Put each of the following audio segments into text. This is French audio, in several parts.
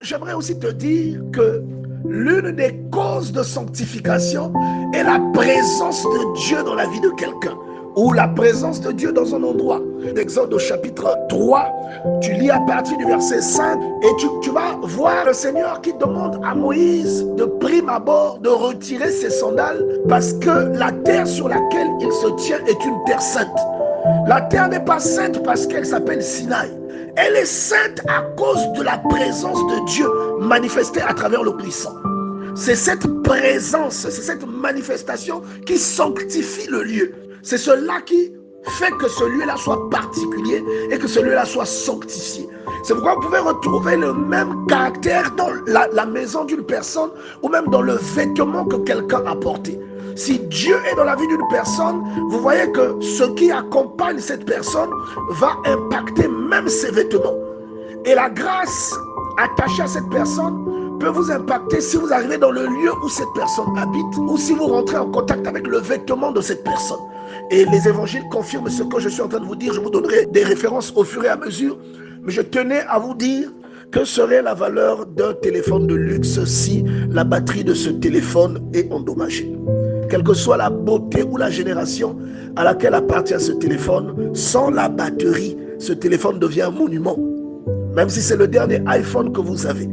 J'aimerais aussi te dire que l'une des causes de sanctification est la présence de Dieu dans la vie de quelqu'un ou la présence de Dieu dans un endroit. Exode au chapitre 3, tu lis à partir du verset 5 et tu vas voir le Seigneur qui demande à Moïse de prime abord de retirer ses sandales parce que la terre sur laquelle il se tient est une terre sainte. La terre n'est pas sainte parce qu'elle s'appelle Sinaï. Elle est sainte à cause de la présence de Dieu manifestée à travers le puissant. C'est cette présence, c'est cette manifestation qui sanctifie le lieu. C'est cela qui fait que ce lieu-là soit particulier et que ce lieu-là soit sanctifié. C'est pourquoi vous pouvez retrouver le même caractère dans la maison d'une personne ou même dans le vêtement que quelqu'un a porté. Si Dieu est dans la vie d'une personne, vous voyez que ce qui accompagne cette personne va impacter même ses vêtements. Et la grâce attachée à cette personne peut vous impacter si vous arrivez dans le lieu où cette personne habite ou si vous rentrez en contact avec le vêtement de cette personne. Et les évangiles confirment ce que je suis en train de vous dire. Je vous donnerai des références au fur et à mesure. Mais je tenais à vous dire que serait la valeur d'un téléphone de luxe si la batterie de ce téléphone est endommagée. Quelle que soit la beauté ou la génération à laquelle appartient ce téléphone, sans la batterie, ce téléphone devient un monument. Même si c'est le dernier iPhone que vous avez.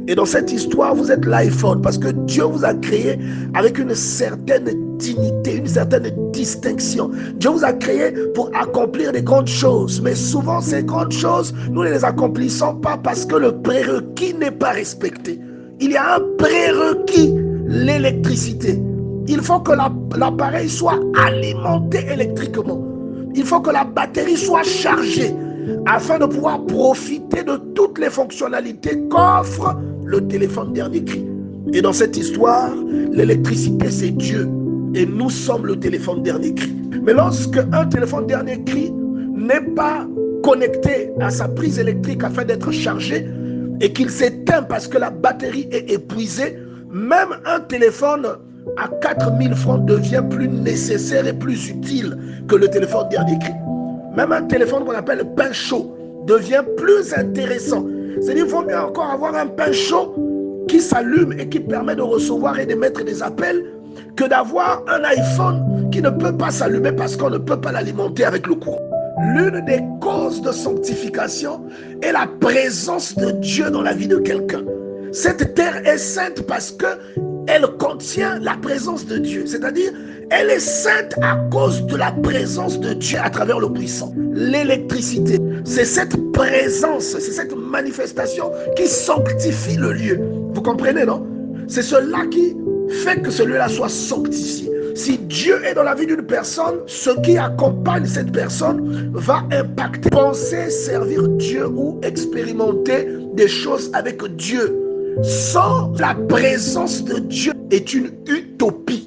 Et dans cette histoire, vous êtes l'iPhone parce que Dieu vous a créé avec une certaine dignité, une certaine distinction. Dieu vous a créé pour accomplir des grandes choses. Mais souvent, ces grandes choses, nous ne les accomplissons pas parce que le prérequis n'est pas respecté. Il y a un prérequis, l'électricité. Il faut que l'appareil soit alimenté électriquement. Il faut que la batterie soit chargée afin de pouvoir profiter de toutes les fonctionnalités qu'offre le téléphone dernier cri. Et dans cette histoire, l'électricité, c'est Dieu. Et nous sommes le téléphone dernier cri. Mais lorsque un téléphone dernier cri n'est pas connecté à sa prise électrique afin d'être chargé et qu'il s'éteint parce que la batterie est épuisée, même un téléphone à 4000 francs devient plus nécessaire et plus utile que le téléphone dernier cri. Même un téléphone qu'on appelle pain chaud devient plus intéressant. C'est-à-dire qu'il vaut mieux encore avoir un pain chaud qui s'allume et qui permet de recevoir et d'émettre des appels que d'avoir un iPhone qui ne peut pas s'allumer parce qu'on ne peut pas l'alimenter avec le courant. L'une des causes de sanctification est la présence de Dieu dans la vie de quelqu'un. Cette terre est sainte parce qu'elle contient la présence de Dieu. C'est-à-dire, elle est sainte à cause de la présence de Dieu à travers le puissant. L'électricité, c'est cette présence, c'est cette manifestation qui sanctifie le lieu. Vous comprenez, non? C'est cela qui fait que ce lieu-là soit sanctifié. Si Dieu est dans la vie d'une personne, ce qui accompagne cette personne va impacter, penser, servir Dieu ou expérimenter des choses avec Dieu. Sans la présence de Dieu est une utopie.